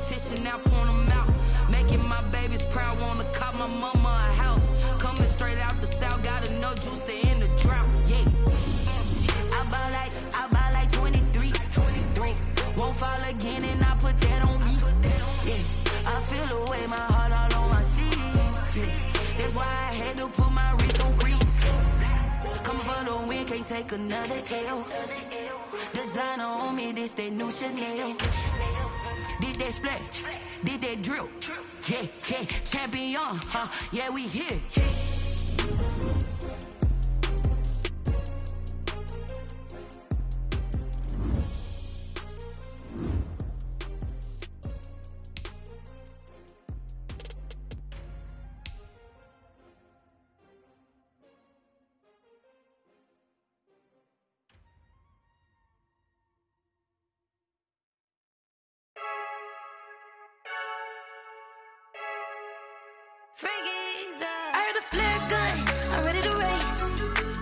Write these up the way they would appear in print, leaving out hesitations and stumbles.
competition, now point them out. Making my babies proud, wanna call my mama a house. Coming straight out the south, got enough juice to end the drought. Yeah. I buy like 23. Won't fall again and I put that on me. Yeah. I feel the way, my heart all on my sleeve. Yeah. That's why I had to put my wrist on freeze. Coming for the win, can't take another L. Designer on me, this that new Chanel. Did that splash, did that drill. Yeah, yeah, champion, huh? Yeah, we here. I heard a flare gun, I'm ready to race.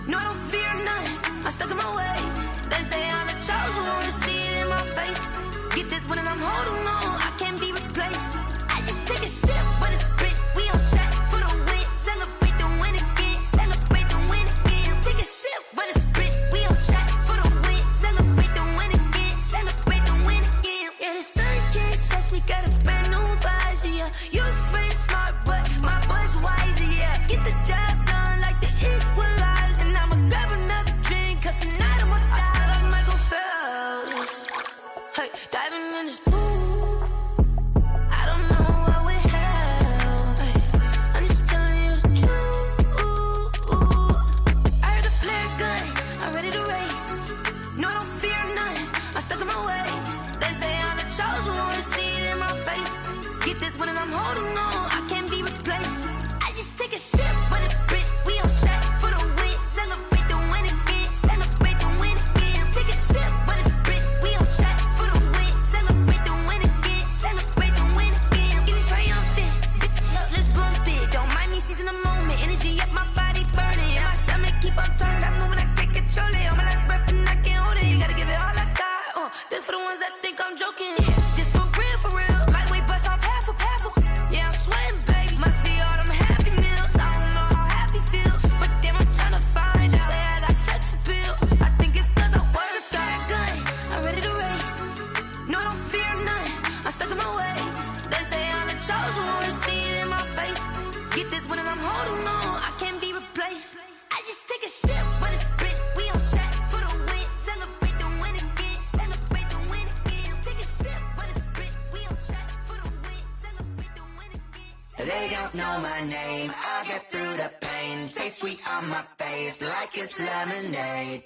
No, I don't fear none, I'm stuck in my ways. They say I'm the chosen one, to see it in my face. Get this one and I'm holding on, I can't be replaced. I just take a sip when it's split, we on track for the win. Celebrate the win again, celebrate the win again. Take a sip when it's split, we on track for the win. Celebrate the win again, celebrate the win again. Yeah, the sun can't touch me, got a brand new visor, yeah. You're friend smart, but my boy's wiser, yeah. Get the job done like the equalizer. And I'ma grab another drink, cause tonight I'ma die like Michael Phelps. Hey, diving in this pool, I don't know what we have. Hey, I'm just telling you the truth. I heard a flare gun, I'm ready to race. No, I don't fear none, I'm stuck in my ways. They say I'm the chosen one, to see it in my face. Get this one and I'm holding on, I can't be replaced. I just take a sip when it's split, we on track for the win. Celebrate the win again, celebrate the win again. Take a sip when it's split, we on track for the win. Celebrate the win again, celebrate the win again. Get it triumphant, look, let's bump it. Don't mind me seizing the moment, energy up my body burning. And my stomach keep on turning, stop moving, I can't control it. On my last breath and I can't hold it, you gotta give it all I got. This for the ones that think I'm joking. This for real, lightweight bust off half a. Yeah, I'm sweating, baby. Must be all them happy meals. I don't know how happy feels, but damn, I'm trying to find out. Say I got sex appeal. I think it's cause I wear a flag gun. I'm ready to race. No, I don't fear none, I'm stuck in my ways. They say I'm the chosen one, to see it in my face. Get this one and I'm holding on, I can't be replaced. I just take a sip when it's split, we on track for the win. Celebrate the win again, celebrate the win again. Take a sip when it's split, we on track for the win. Celebrate the win again. They don't know my name, I get through the pain. Taste sweet on my face like it's lemonade.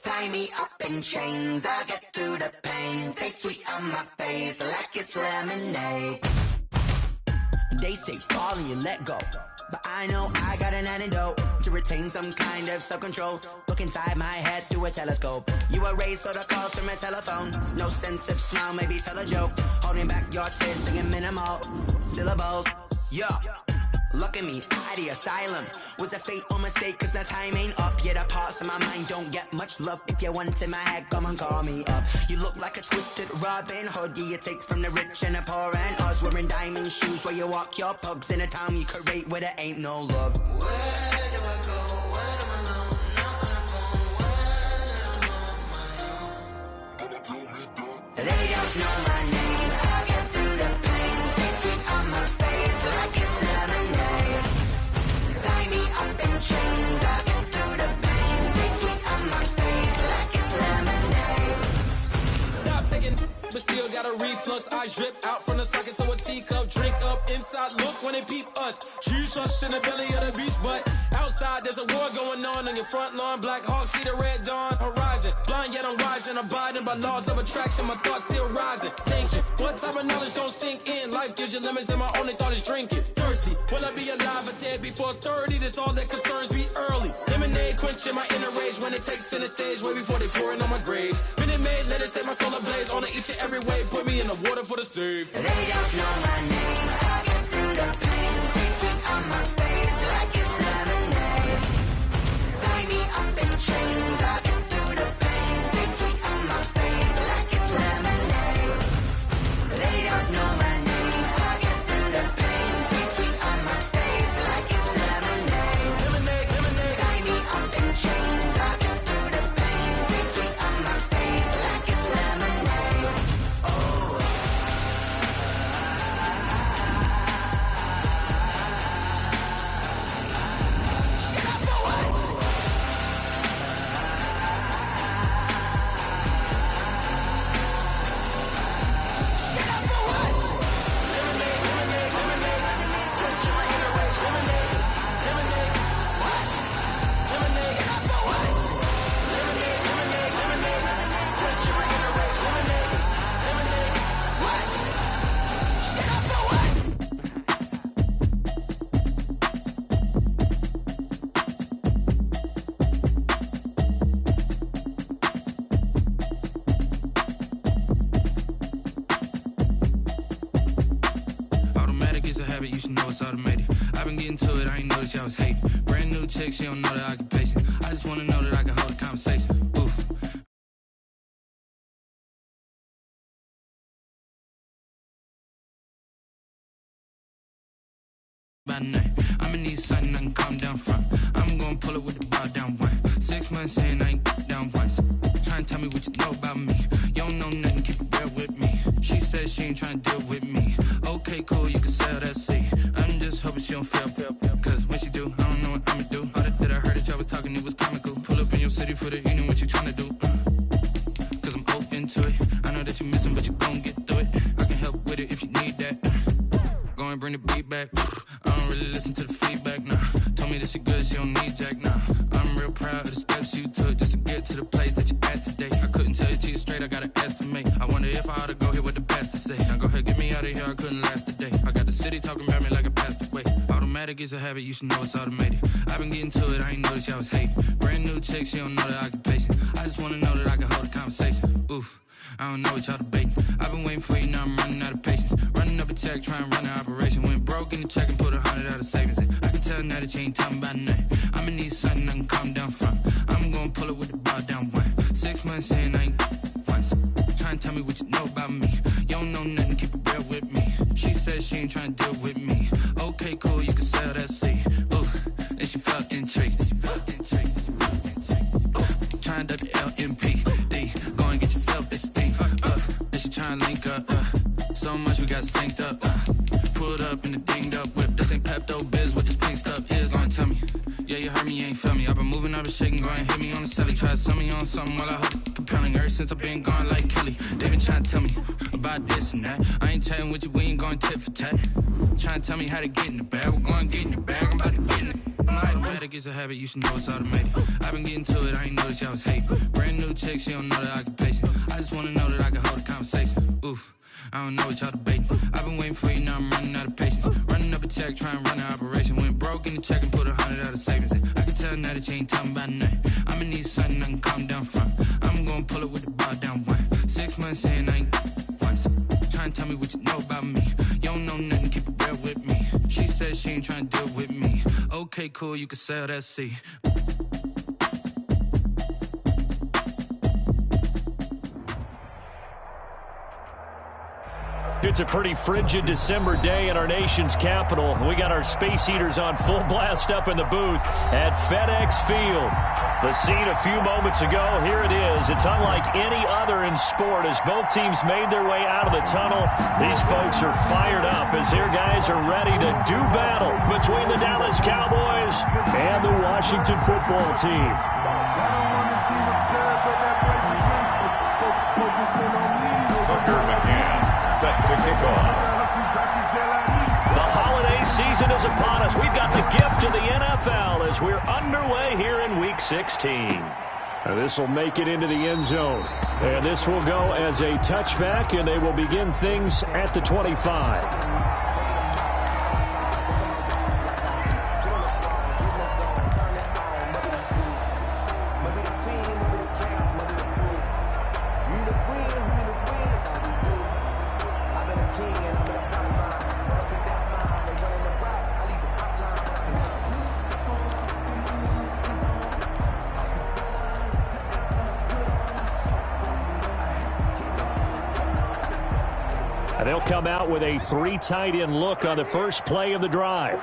Tie me up in chains, I get through the pain. Taste sweet on my face like it's lemonade. They say fall and you let go, but I know I got an antidote to retain some kind of self-control. Look inside my head through a telescope. You erase all the calls from a telephone. No sense of smile, maybe tell a joke. Holding back your tears, singing minimal syllables. Yeah, look at me, out the asylum. Was a fate or mistake, cause the time ain't up. Yeah, the parts of my mind don't get much love. If you want in my head, come and call me up. You look like a twisted Robin Hood. Yeah, you take from the rich and the poor and us. Wearing diamond shoes where you walk your pugs in a town you create where there ain't no love. Where do I go? Where am I alone? Not on the phone. When I'm on my own. They don't know my name. I get through the pain. Taste sweet on my face like it's lemonade. Tie me up in chains. I get through the pain. Taste sweet on my face like it's lemonade. Stop taking, but still got a reflux. I drip out from the socket to a teacup. Drink up inside, look when they peep us. Choose us in the belly of the beast, but outside there's a war going on your front lawn. Black Hawk, see the red dawn horizon. Blind yet I'm rising, abiding by laws of attraction. My thoughts still rising, thinking what type of knowledge don't sink in. Life gives you limits and my only thought is drinking. Thirsty, will I be alive or dead before 30? That's all that concerns me early. Lemonade quenching my inner rage when it takes center stage way before they pouring on my grave. Minute Maid, let it set my soul ablaze on each and every way. Put me in the water for the save. They don't know my name. I get through the pain. Taste sweet on my face like it's lemonade. Tie me up in chains. I get through the pain. Taste sweet on my face like it's lemonade. They don't know getting to it, I ain't noticed y'all was hating. Brand new chick, she don't know the occupation. I just wanna know that I can hold a conversation. Ooh. By night, I'ma need something I can calm down from. I'm gonna pull it with the bar down one. 6 months in, I ain't down once. Trying to tell me what you know about me. You don't know nothing, keep it real with me. She says she ain't trying to deal with me. Okay, cool, you can sell that seat. I'm just hoping she don't fail. Cause when she do, I don't know what I'ma do. All that I heard that y'all was talking, it was comical. Pull up in your city for the evening, what you trying to do? Cause I'm open to it. I know that you missing, but you gon' get through it. I can help with it if you need that. Go and bring the beat back. I don't really listen to the feedback, nah. Told me that she good, she don't need jack, nah. I'm real proud of the steps you took just to get to the place that you at today. I couldn't tell you to you straight, I gotta estimate. I wonder if I ought to go here with the pastor say. Now go ahead, get me out of here, I couldn't last a day. I got the city talking about me like a passed away. Automatic is a habit, you should know it's automated. I've been getting to it, I ain't noticed y'all was hating. Brand new chick, she don't know the occupation. I just wanna know that I can hold a conversation. Oof. I don't know what y'all debating. I've been waiting for you, now I'm running out of patience. Running up a check, trying to run an operation. Went broke in the check and put 100 out of savings in. I can tell now that you ain't talking about nothing. I'ma need something I can calm down from. I'm gonna pull it with the bar down one. 6 months in, I ain't once. Trying to tell me what you know about me. You don't know nothing, keep it real with me. She says she ain't trying to deal with me. Okay, cool, you can sell that seat. Ooh, and she felt intrigued. Trying to the LMPD. Go and get yourself esteem. And she trying to link up. So much we got synced up. Pulled up in the dinged up whip. This ain't Pepto-Biz, what this pink stuff is. Long tell me. Yeah, you heard me, you ain't felt me. I've been moving, I've been shaking, go and hit me on the celly. Try to sell me on something while I hope compelling. Ever since I've been gone like Kelly, they been trying to tell me about this and that. I ain't chatting with you, we ain't going tit for tat. Trying to tell me how to get in the bag. We're going to get in the bag, I'm about to get in it. Automatic is a habit, you should know it's automated. I've been getting to it, I ain't noticed y'all was hating. Brand new chick, she don't know the occupation. I just wanna know that I can hold a conversation. Oof, I don't know what y'all debating. I've been waiting for you, now I'm running out of patience. Running up a check, trying to run an operation. Went broke in the check and put 100 out of savings in. I can tell now that you ain't talking about nothing. I'ma need something I can calm down from. I'm gonna pull it with the bar down one. 6 months in, I ain't once. Trying to tell me what you know about me. You don't know nothing, keep it real with me. She says she ain't trying to deal with me. Okay, cool, you can sell that seat. It's a pretty frigid December day in our nation's capital. We got our space heaters on full blast up in the booth at FedEx Field. The scene a few moments ago, here it is. It's unlike any other in sport as both teams made their way out of the tunnel. These folks are fired up as their guys are ready to do battle between the Dallas Cowboys and the Washington football team. Tucker McCann set to kick off. The holiday season is upon us. We've got the gift of the NFL as we're underway here in Week 16. This will make it into the end zone. And this will go as a touchback, and they will begin things at the 25. They'll come out with a 3 tight end look on the first play of the drive.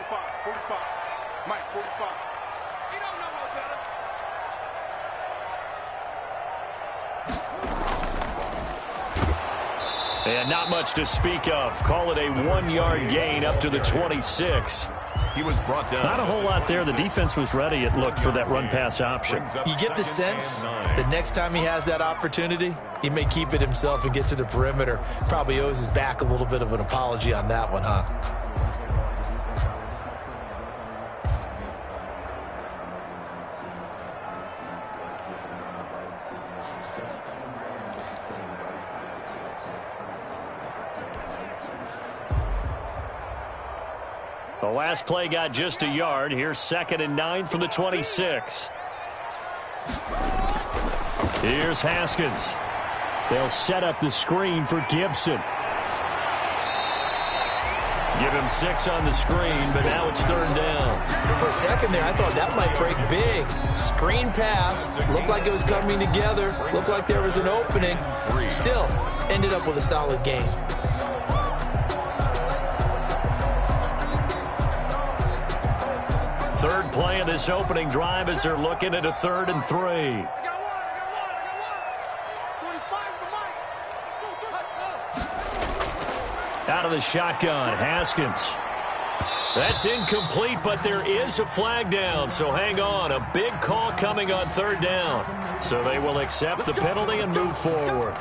And not much to speak of. Call it a 1-yard gain up to the 26. He was brought down. Not a whole lot there. The defense was ready, it looked, for that run-pass option. You get the sense that next time he has that opportunity, he may keep it himself and get to the perimeter. Probably owes his back a little bit of an apology on that one, huh? The last play got just a yard. Here's 2nd and 9 from the 26. Here's Haskins. They'll set up the screen for Gibson. Give him 6 on the screen, but now it's 3rd down. For a second there, I thought that might break big. Screen pass. Looked like it was coming together. Looked like there was an opening. Still, ended up with a solid game. Third play of this opening drive as they're looking at a 3rd and 3. Out of the shotgun, Haskins. That's incomplete, but there is a flag down, so hang on. A big call coming on 3rd down. So they will accept the penalty and move forward.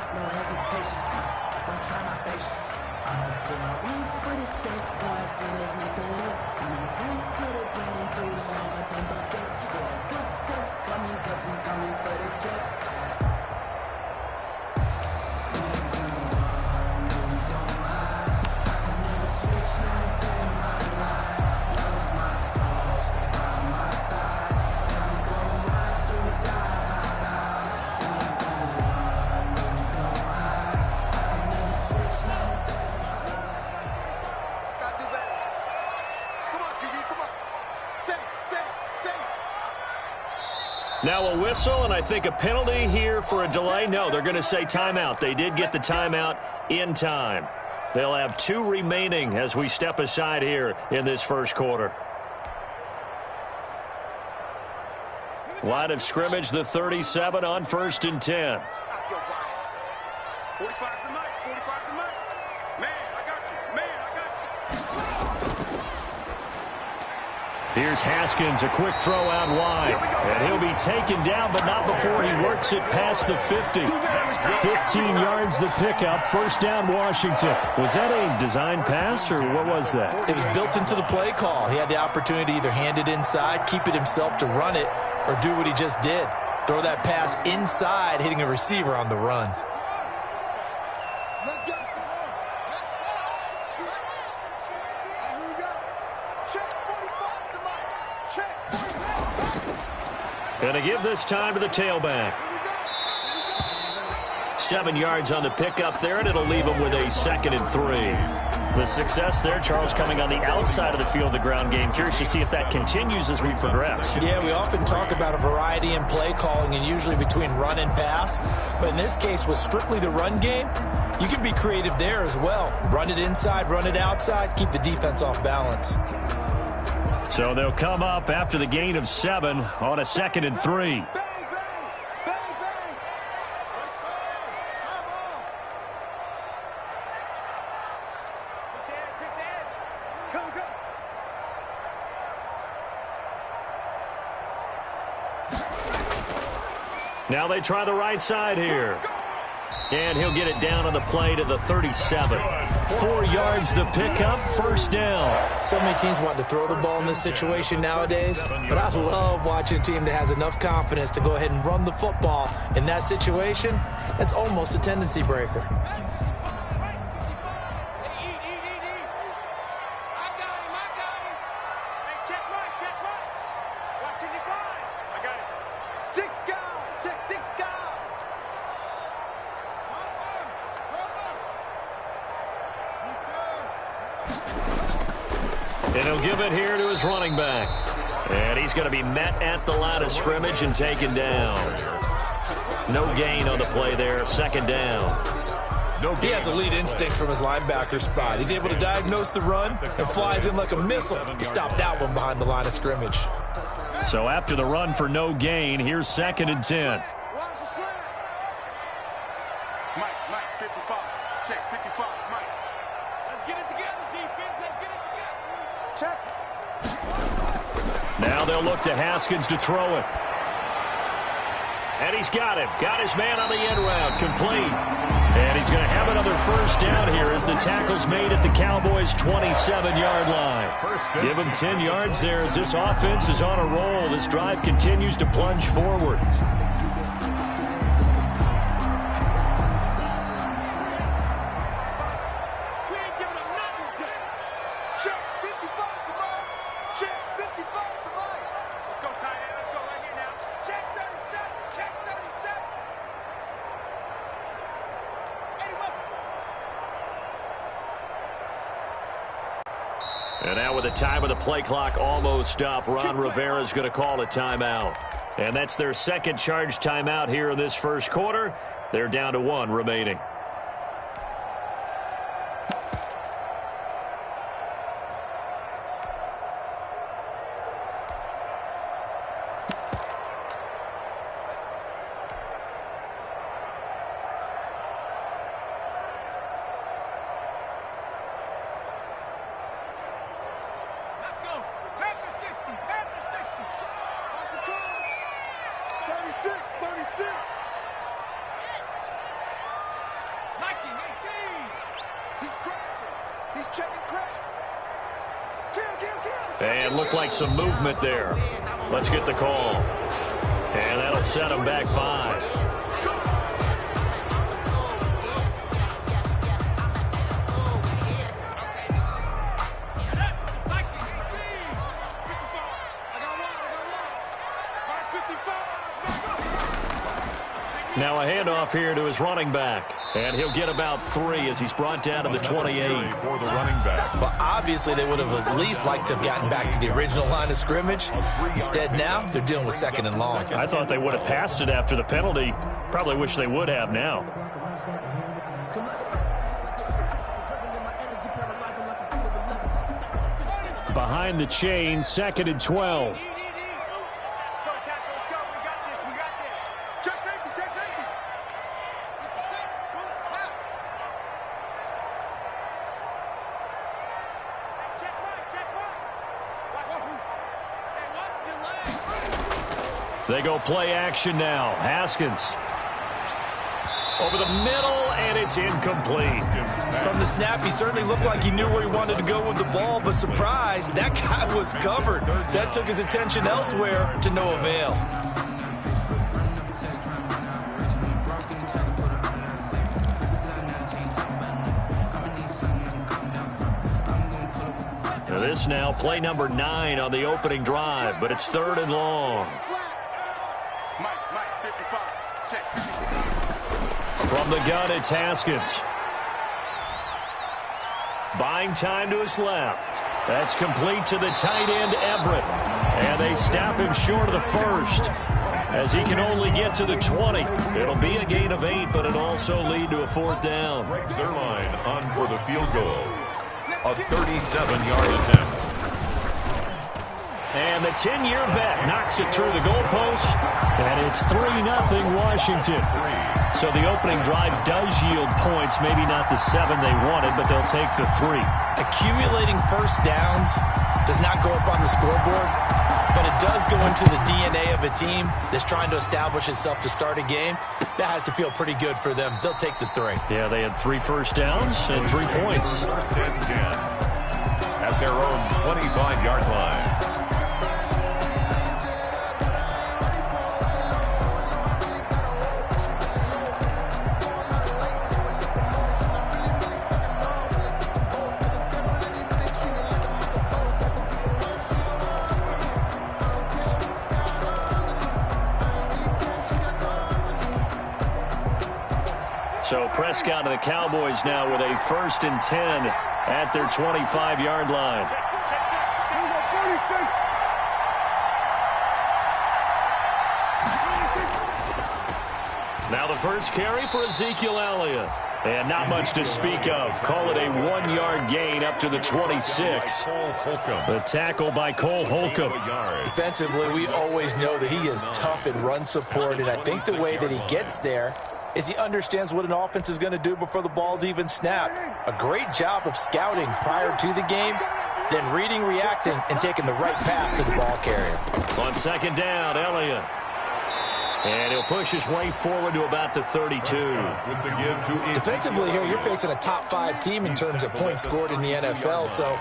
Now a whistle, and I think a penalty here for a delay. No, they're going to say timeout. They did get the timeout in time. They'll have 2 remaining as we step aside here in this first quarter. Line of scrimmage, the 37 on 1st and 10. 45 to Mike, 45 to Mike. Man, I got you. Man, I got you. Here's Haskins, a quick throw out wide. And he'll be taken down, but not before he works it past the 50. 15 yards the pickup, 1st down Washington. Was that a design pass, or what was that? It was built into the play call. He had the opportunity to either hand it inside, keep it himself to run it, or do what he just did. Throw that pass inside, hitting a receiver on the run. Let's go. Let's go. Here we go. Check 45 to Mike. Check 45. Going to give this time to the tailback. 7 yards on the pickup there, and it'll leave him with a 2nd and 3. The success there, Charles, coming on the outside of the field, the ground game. Curious to see if that continues as we progress. Yeah, we often talk about a variety in play calling and usually between run and pass. But in this case, with strictly the run game, you can be creative there as well. Run it inside, run it outside, keep the defense off balance. So they'll come up after the gain of 7 on a 2nd and 3. Now they try the right side here. And he'll get it down on the play to the 37. 4 yards the pickup, 1st down. So many teams want to throw the ball in this situation nowadays, but I love watching a team that has enough confidence to go ahead and run the football. In that situation, that's almost a tendency breaker. And he'll give it here to his running back. And he's going to be met at the line of scrimmage and taken down. No gain on the play there, 2nd down. He has elite instincts from his linebacker spot. He's able to diagnose the run and flies in like a missile to stop that one behind the line of scrimmage. So after the run for no gain, here's 2nd and 10. Mike, 55. Check 55, Mike. Let's get it together, defense. Let's get it together. Check. Now they'll look to Haskins to throw it. And he's got him. Got his man on the end route. Complete. And he's going to have another 1st down here as the tackle's made at the Cowboys' 27-yard line. Give him 10 yards there as this offense is on a roll. This drive continues to plunge forward. And now with the time of the play clock almost up, Ron Rivera's going to call a timeout. And that's their second charge timeout here in this first quarter. They're down to 1 remaining. And looked like some movement there. Let's get the call. And that'll set them back 5. Now a handoff here to his running back. And he'll get about 3 as he's brought down to the 28. For the running back. Well, obviously they would have at least liked to have gotten back to the original line of scrimmage. Instead now, they're dealing with 2nd and long. I thought they would have passed it after the penalty. Probably wish they would have now. Behind the chain, 2nd and 12. They go play action now. Haskins over the middle, and it's incomplete. From the snap, he certainly looked like he knew where he wanted to go with the ball, but surprise, that guy was covered. So that took his attention elsewhere to no avail. This now play number 9 on the opening drive, but it's 3rd and long. From the gun, it's Haskins. Buying time to his left. That's complete to the tight end, Everett. And they stop him short of the 1st as he can only get to the 20. It'll be a gain of 8, but it'll also lead to a 4th down. Breaks their line on for the field goal. A 37-yard attempt. And the 10-year vet knocks it through the goalpost, and it's 3-0 Washington. So the opening drive does yield points, maybe not the 7 they wanted, but they'll take the 3. Accumulating first downs does not go up on the scoreboard, but it does go into the DNA of a team that's trying to establish itself to start a game. That has to feel pretty good for them. They'll take the 3. Yeah, they had 3 first downs and 3 points. 1st and 10 at their own 25-yard line. So Prescott and the Cowboys now with a 1st and 10 at their 25-yard line. Now the first carry for Ezekiel Elliott. And not much to speak of. Call it a 1-yard gain up to the 26. The tackle by Cole Holcomb. Defensively, we always know that he is tough in run support, and I think the way that he gets there is he understands what an offense is going to do before the ball's even snapped. A great job of scouting prior to the game, then reading, reacting, and taking the right path to the ball carrier. On 2nd down, Elliott. And he'll push his way forward to about the 32. Defensively here, you're facing a top 5 team in terms of points scored in the NFL. So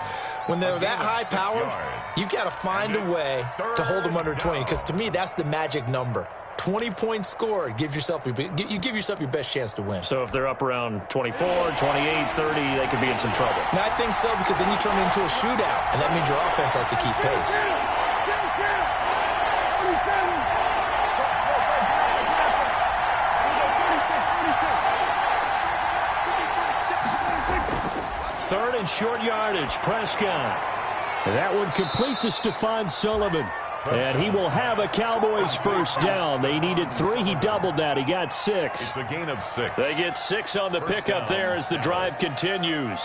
when they're that high powered, you've got to find a way to hold them under 20. Because to me, that's the magic number. 20 points scored gives yourself you give yourself your best chance to win. So if they're up around 24, 28, 30, they could be in some trouble. And I think so, because then you turn it into a shootout, and that means your offense has to keep pace. Third and short yardage, Prescott. And that one complete to Stephon Sullivan. And he will have a Cowboys first down. They needed 3. He doubled that. He got 6. It's a gain of 6. They get 6 on the pickup there as the drive continues.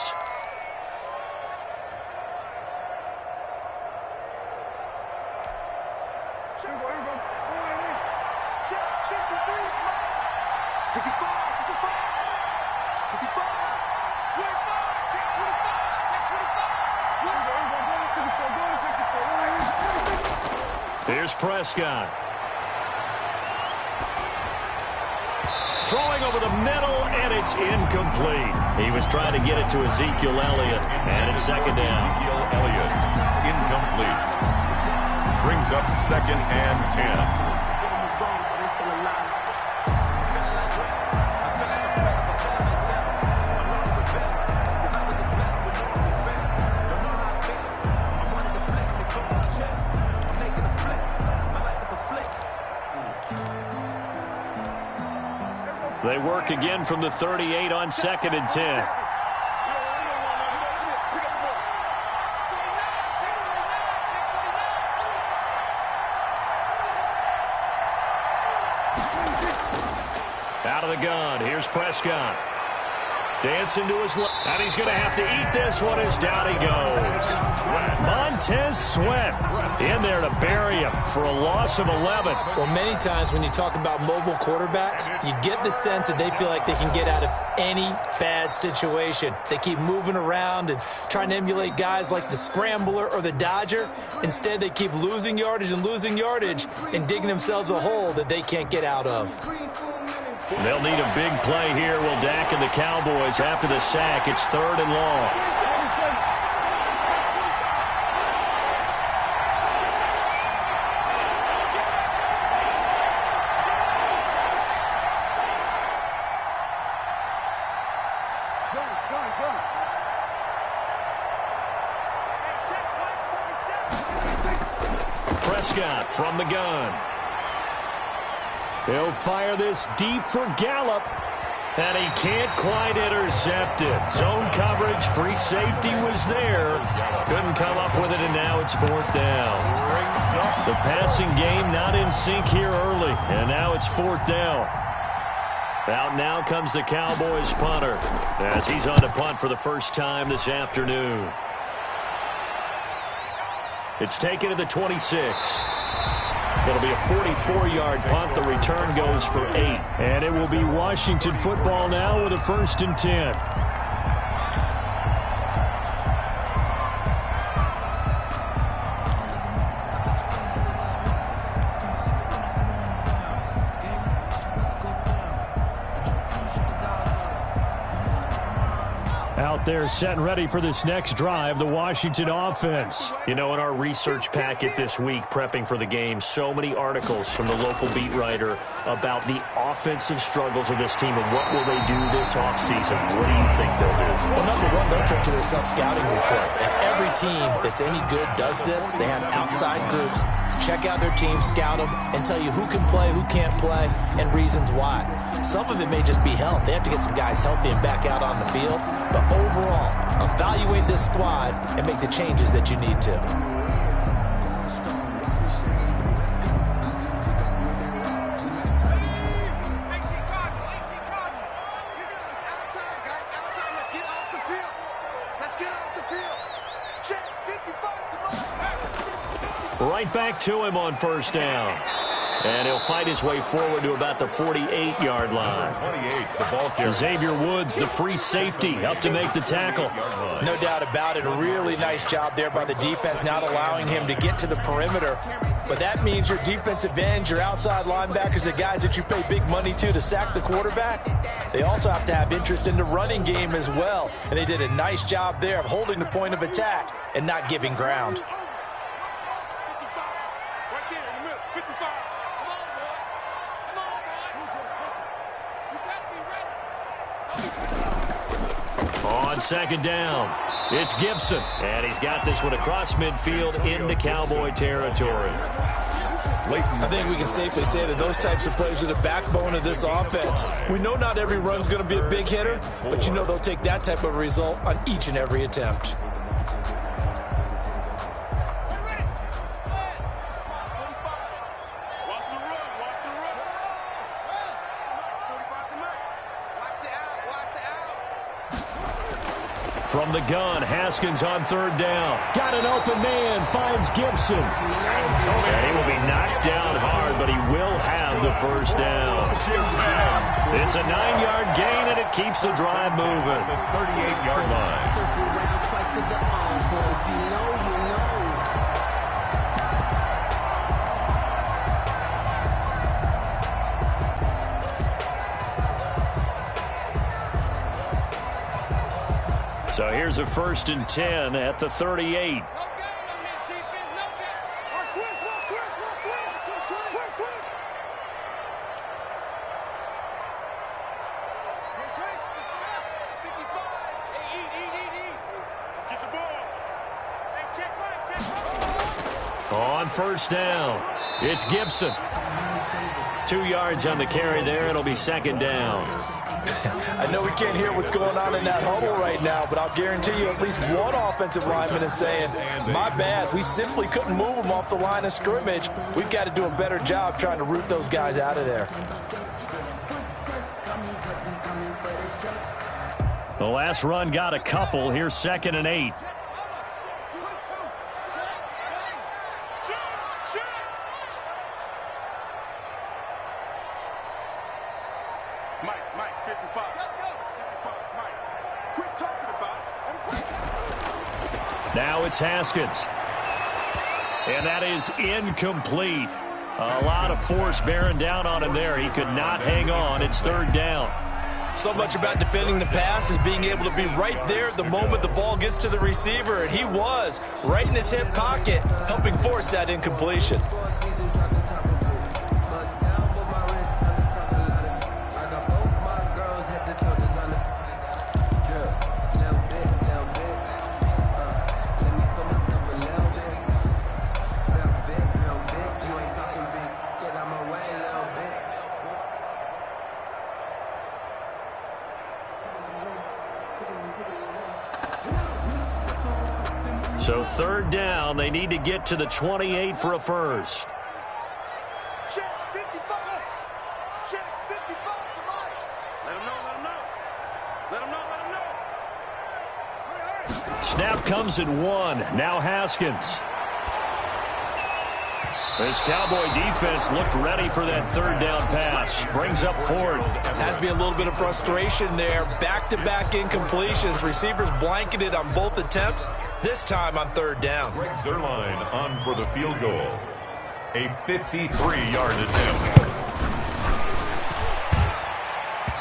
Here's Prescott. Throwing over the middle, and it's incomplete. He was trying to get it to Ezekiel Elliott, and it's second down. Ezekiel Elliott, incomplete. Brings up 2nd and 10. They work again from the 38 on 2nd and 10. Out of the gun, here's Prescott. Dancing to his left, and he's going to have to eat this one as down he goes. Montez Sweat in there to bury him for a loss of 11. Well, many times when you talk about mobile quarterbacks, you get the sense that they feel like they can get out of any bad situation. They keep moving around and trying to emulate guys like the Scrambler or the Dodger. Instead, they keep losing yardage and digging themselves a hole that they can't get out of. They'll need a big play here. Will Dak and the Cowboys after the sack. It's 3rd and long. Prescott from the gun. He'll fire this deep for Gallup. And he can't quite intercept it. Zone coverage, free safety was there. Couldn't come up with it, and now it's 4th down. The passing game not in sync here early, and now it's 4th down. Out now comes the Cowboys punter as he's on to punt for the first time this afternoon. It's taken to the 26. It'll be a 44-yard punt. The return goes for 8. And it will be Washington football now with a 1st and 10. Out there set and ready for this next drive, the Washington offense. You know, in our research packet this week, prepping for the game, so many articles from the local beat writer about the offensive struggles of this team and what will they do this offseason. What do you think they'll do? Well, number one, they'll turn to their self-scouting report. And every team that's any good does this. They have outside groups. Check out their team, scout them, and tell you who can play, who can't play, and reasons why. Some of it may just be health. They have to get some guys healthy and back out on the field. But overall, evaluate this squad and make the changes that you need to. Right back to him on 1st down. And he'll fight his way forward to about the 48-yard line. 28, the ball carrier. Xavier Woods, the free safety, up to make the tackle. No doubt about it. A really nice job there by the defense, not allowing him to get to the perimeter. But that means your defensive ends, your outside linebackers, the guys that you pay big money to sack the quarterback, they also have to have interest in the running game as well. And they did a nice job there of holding the point of attack and not giving ground. On 2nd down, it's Gibson, and he's got this one across midfield into Cowboy territory. I think we can safely say that those types of plays are the backbone of this offense. We know not every run's going to be a big hitter, but you know they'll take that type of result on each and every attempt. From the gun, Haskins on third down. Got an open man, finds Gibson. And he will be knocked down hard, but he will have the first down. It's a 9-yard gain, and it keeps the drive moving. The 38-yard line. So here's a 1st and 10 at the 38. On first down, it's Gibson. 2 yards on the carry there. It'll be 2nd down. I know we can't hear what's going on in that huddle right now, but I'll guarantee you at least one offensive lineman is saying, my bad, we simply couldn't move them off the line of scrimmage. We've got to do a better job trying to root those guys out of there. The last run got a couple. Here's 2nd and 8. Now it's Haskins. And that is incomplete. A lot of force bearing down on him there. He could not hang on. It's 3rd down. So much about defending the pass is being able to be right there at the moment the ball gets to the receiver. And he was right in his hip pocket, helping force that incompletion. So 3rd down, they need to get to the 28 for a first. Check 55. Check 55 for Mike. Let him know, let him know. Let him know, let him know. Hurry. Snap comes at 1. Now Haskins. This Cowboy defense looked ready for that 3rd down pass. Brings up 4th. Has to be a little bit of frustration there. Back-to-back incompletions. Receivers blanketed on both attempts. This time on 3rd down. Greg Zuerlein on for the field goal. A 53-yard attempt.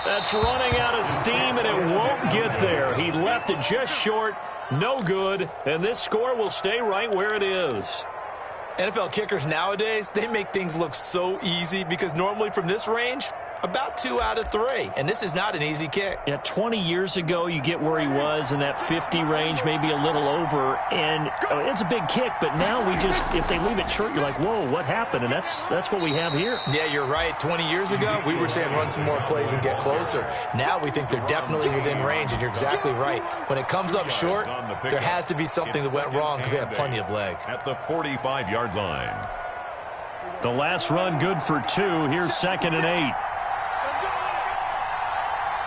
That's running out of steam, and it won't get there. He left it just short. No good. And this score will stay right where it is. NFL kickers nowadays, they make things look so easy because normally from this range, about 2 out of 3. And this is not an easy kick. Yeah, 20 years ago, you get where he was in that 50 range, maybe a little over. And it's a big kick, but now we just, if they leave it short, you're like, whoa, what happened? And that's what we have here. Yeah, you're right. 20 years ago, we were saying run some more plays and get closer. Now we think they're definitely within range, and you're exactly right. When it comes up short, there has to be something that went wrong because they have plenty of leg. At the 45-yard line. The last run good for 2. Here's 2nd and 8.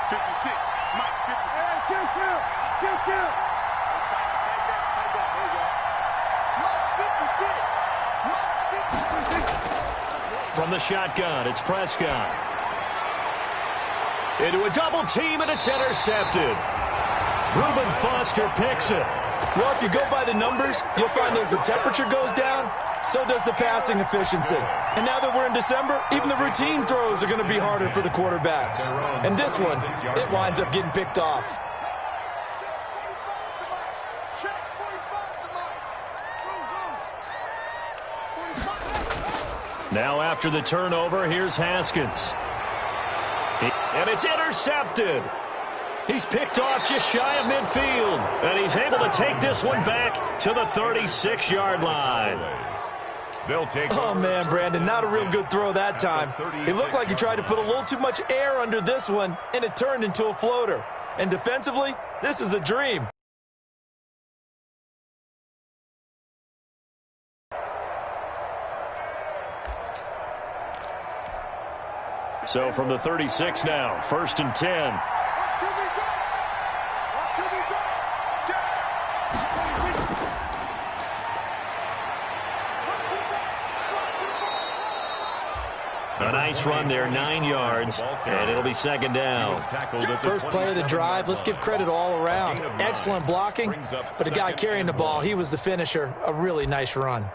56. Mike, 56. Hey, kill. Mike, 56. From the shotgun, it's Prescott. Into a double team, and it's intercepted. Reuben Foster picks it. Well, if you go by the numbers, you'll find as the temperature goes down, so does the passing efficiency. And now that we're in December, even the routine throws are going to be harder for the quarterbacks. And this one, it winds up getting picked off. Now after the turnover, here's Haskins. And it's intercepted. He's picked off just shy of midfield. And he's able to take this one back to the 36-yard line. Oh, man, Brandon, not a real good throw that time. It looked like he tried to put a little too much air under this one, and it turned into a floater. And defensively, this is a dream. So from the 36 now, 1st and 10. A nice run there, 9 yards, and it'll be second down. First play of the drive, let's give credit all around. Excellent blocking, but the guy carrying the ball, he was the finisher. A really nice run.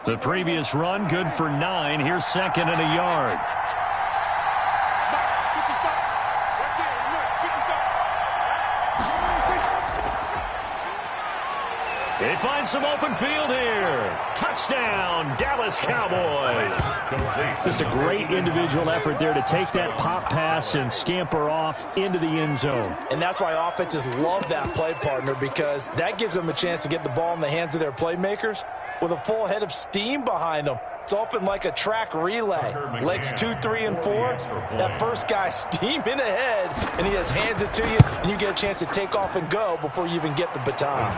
The previous run, good for 9. Here's second and a yard. They find some open field here. Touchdown, Dallas Cowboys. Just a great individual effort there to take that pop pass and scamper off into the end zone. And that's why offenses love that play partner, because that gives them a chance to get the ball in the hands of their playmakers with a full head of steam behind them. It's often like a track relay. Legs 2, 3, and 4. That first guy steaming ahead, and he just hands it to you, and you get a chance to take off and go before you even get the baton.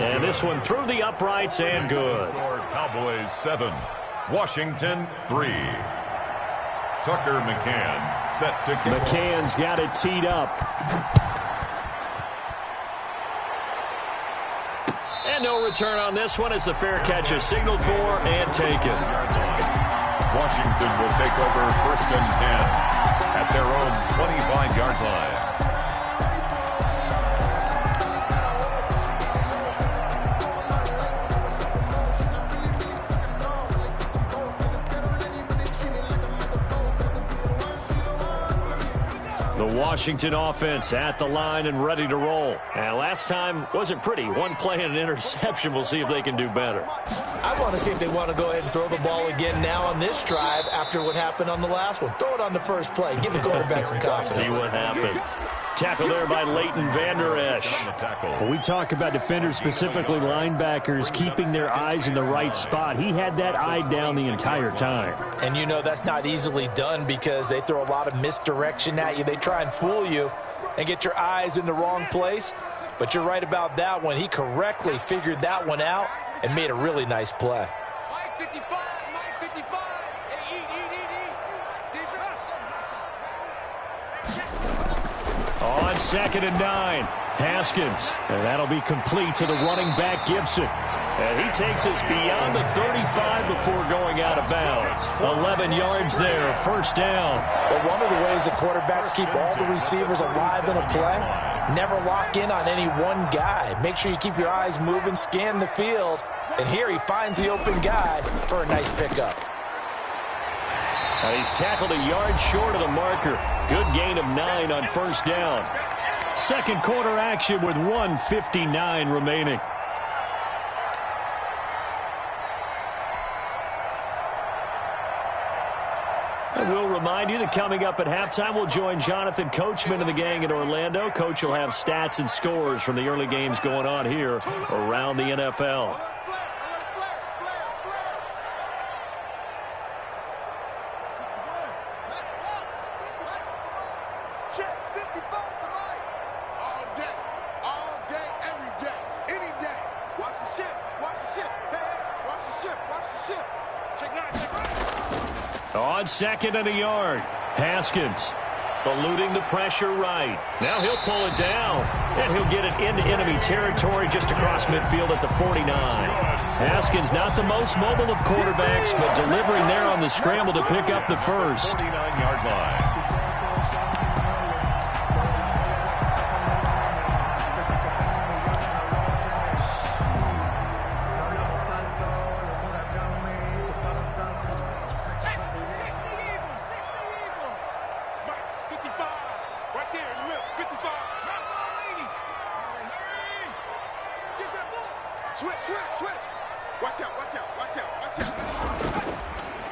And this one through the uprights and good. Cowboys 7, Washington 3. Tucker McCann set to kick. McCann's got it teed up. And no return on this one as the fair catch is signaled for and taken. Washington will take over 1st and 10 at their own 25-yard line. The Washington offense at the line and ready to roll. And last time wasn't pretty. One play and an interception. We'll see if they can do better. I want to see if they want to go ahead and throw the ball again now on this drive after what happened on the last one. Throw it on the first play. Give the quarterback some confidence. See what happens. Tackle there by Leighton Vander Esch. When we talk about defenders, specifically linebackers, keeping their eyes in the right spot, he had that eye down the entire time. And you know that's not easily done because they throw a lot of misdirection at you. They try and fool you and get your eyes in the wrong place. But you're right about that one. He correctly figured that one out and made a really nice play. Mike 55, Mike 55. Hey, eat. On 2nd and 9, Haskins. And that'll be complete to the running back, Gibson. And he takes us beyond the 35 before going out of bounds. 11 yards there, first down. But one of the ways the quarterbacks keep all the receivers alive in a play, never lock in on any one guy. Make sure you keep your eyes moving, scan the field. And here he finds the open guy for a nice pickup. And he's tackled a yard short of the marker. Good gain of 9 on first down. Second quarter action with 1:59 remaining. And we'll remind you that coming up at halftime, we'll join Jonathan Coachman and the gang in Orlando. Coach will have stats and scores from the early games going on here around the NFL. On 2nd and a yard, Haskins eluding the pressure right. Now he'll pull it down, and he'll get it into enemy territory just across midfield at the 49. Haskins not the most mobile of quarterbacks, but delivering there on the scramble to pick up the first. 49-yard line.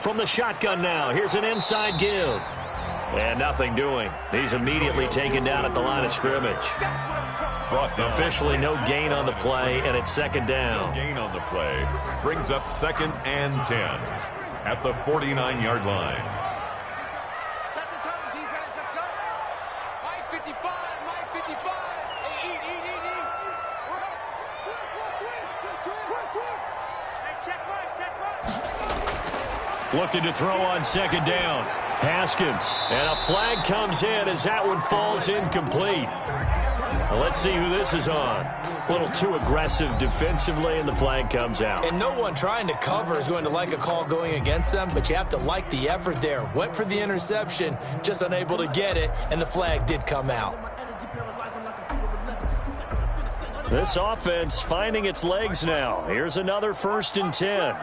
From the shotgun now, here's an inside give. And nothing doing. He's immediately taken down at the line of scrimmage. Officially no gain on the play, and it's second down. No gain on the play brings up 2nd and 10 at the 49-yard line. Set the tone, defense, let's go. Mike 55, Mike 55. Hey, eat. Hey, check right. Looking to throw on second down. Haskins. And a flag comes in as that one falls incomplete. Well, let's see who this is on. A little too aggressive defensively, and the flag comes out. And no one trying to cover is going to like a call going against them, but you have to like the effort there. Went for the interception, just unable to get it, and the flag did come out. This offense finding its legs now. Here's another 1st and 10.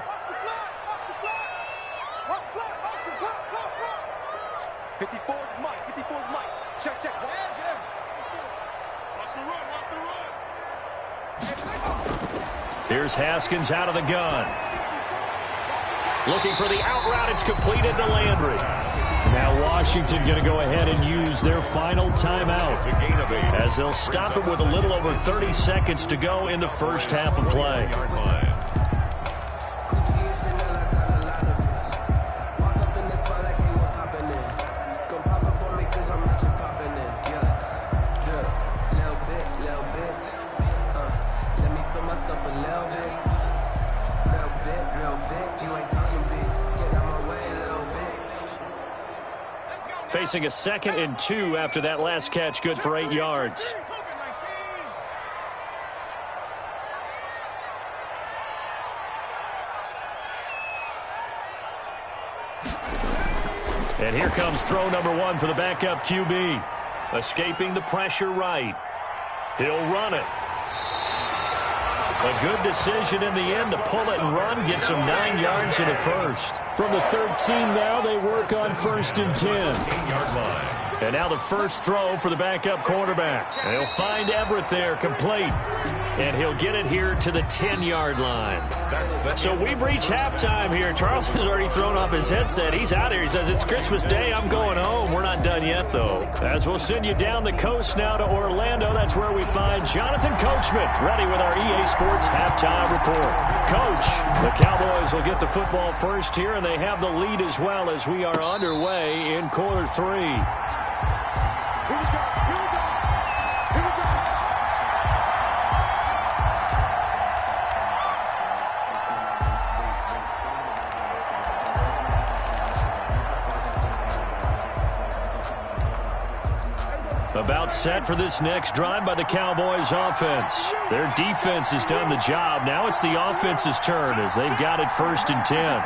Here's Haskins out of the gun. Looking for the out route. It's completed to Landry. Now Washington going to go ahead and use their final timeout as they'll stop it with a little over 30 seconds to go in the first half of play. Facing a 2nd and 2 after that last catch, good for 8 yards. And here comes throw number 1 for the backup QB. Escaping the pressure right. He'll run it. A good decision in the end to pull it and run, gets him 9 yards in the first. From the 13 now, they work on 1st and 10. 8-yard line. And now the first throw for the backup quarterback. And he'll find Everett there, complete. And he'll get it here to the 10-yard line. So we've reached halftime here. Charles has already thrown off his headset. He's out here. He says, it's Christmas Day. I'm going home. We're not done yet, though. As we'll send you down the coast now to Orlando. That's where we find Jonathan Coachman, ready with our EA Sports halftime report. Coach, the Cowboys will get the football first here, and they have the lead as well as we are underway in quarter 3. About set for this next drive by the Cowboys offense. Their defense has done the job. Now it's the offense's turn as they've got it 1st and 10.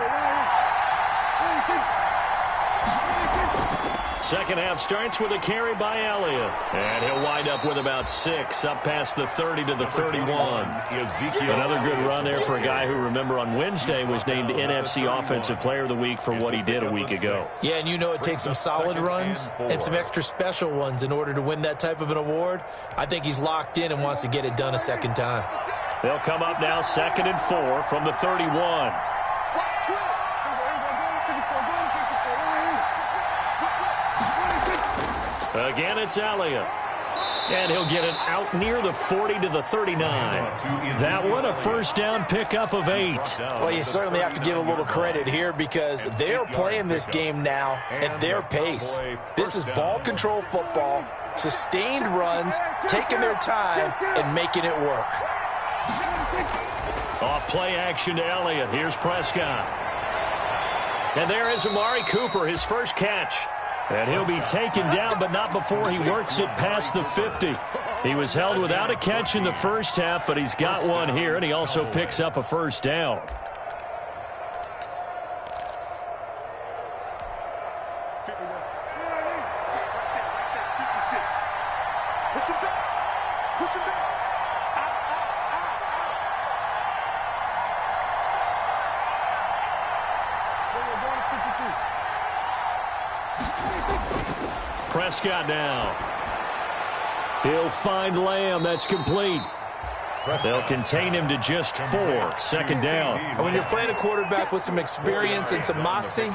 Second half starts with a carry by Elliott. And he'll wind up with about 6 up past the 30 to the 31. Another good run there for a guy who, remember, on Wednesday was named NFC Offensive Player of the Week for what he did a week ago. Yeah, and you know it takes some solid runs and some extra special ones in order to win that type of an award. I think he's locked in and wants to get it done a second time. They'll come up now 2nd and 4 from the 31. Again, it's Elliott. And he'll get it out near the 40 to the 39. That one, a first down pickup of 8. Well, you certainly have to give a little credit here because they're playing this game now at their pace. This is ball control football, sustained runs, taking their time, and making it work. Off play action to Elliott. Here's Prescott. And there is Amari Cooper, his first catch. And he'll be taken down, but not before he works it past the 50. He was held without a catch in the first half, but he's got one here, and he also picks up a first down. Push him back. Push him back. Prescott now. He'll find Lamb. That's complete. They'll contain him to just 4. Second down. When you're playing a quarterback with some experience and some moxie,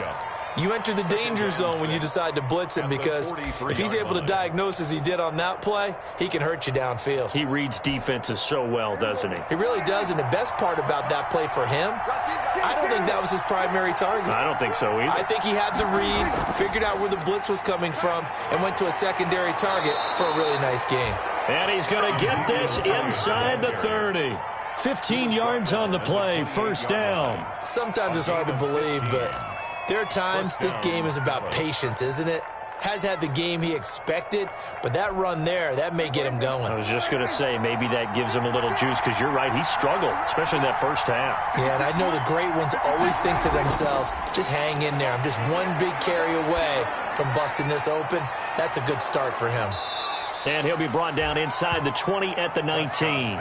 you enter the danger zone when you decide to blitz him because if he's able to diagnose as he did on that play, he can hurt you downfield. He reads defenses so well, doesn't he? He really does, and the best part about that play for him, I don't think that was his primary target. I don't think so either. I think he had the read, figured out where the blitz was coming from, and went to a secondary target for a really nice game. And he's going to get this inside the 30. 15 yards on the play, first down. Sometimes it's hard to believe, but there are times this game is about patience, isn't it? has had the game he expected, but that run there, that may get him going. I was just going to say, maybe that gives him a little juice, because you're right, he struggled, especially in that first half. Yeah, and I know the great ones always think to themselves, just hang in there. I'm just one big carry away from busting this open. That's a good start for him. And he'll be brought down inside the 20 at the 19.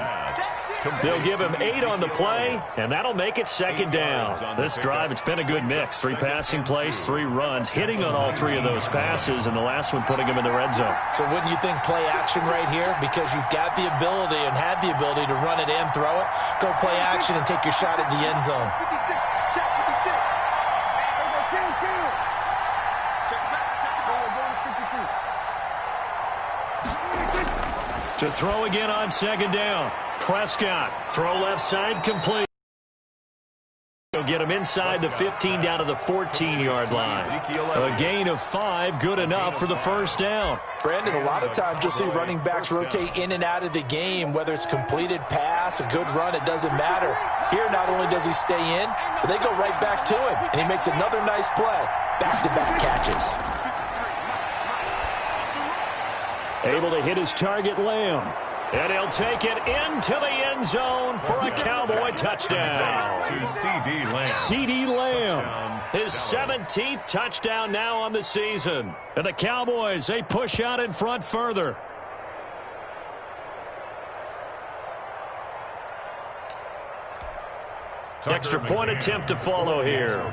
They'll give him 8 on the play, and that'll make it second down. This drive, it's been a good mix. 3 passing plays, 3 runs, hitting on all 3 of those passes, and the last one putting him in the red zone. So wouldn't you think play action right here? Because you've got the ability and had the ability to run it and throw it. Go play action and take your shot at the end zone. To throw again on second down. Prescott, throw left side, complete. He'll get him inside the 15 down to the 14-yard line. A gain of 5, good enough for the first down. Brandon, a lot of times you'll see running backs rotate in and out of the game, whether it's completed pass, a good run, it doesn't matter. Here, not only does he stay in, but they go right back to him, and he makes another nice play. Back-to-back catches. Able to hit his target, Lamb. And he'll take it into the end zone for a Cowboy touchdown. To C.D. Lamb. C.D. Lamb. His 17th touchdown now on the season. And the Cowboys, they push out in front further. Extra point attempt to follow here.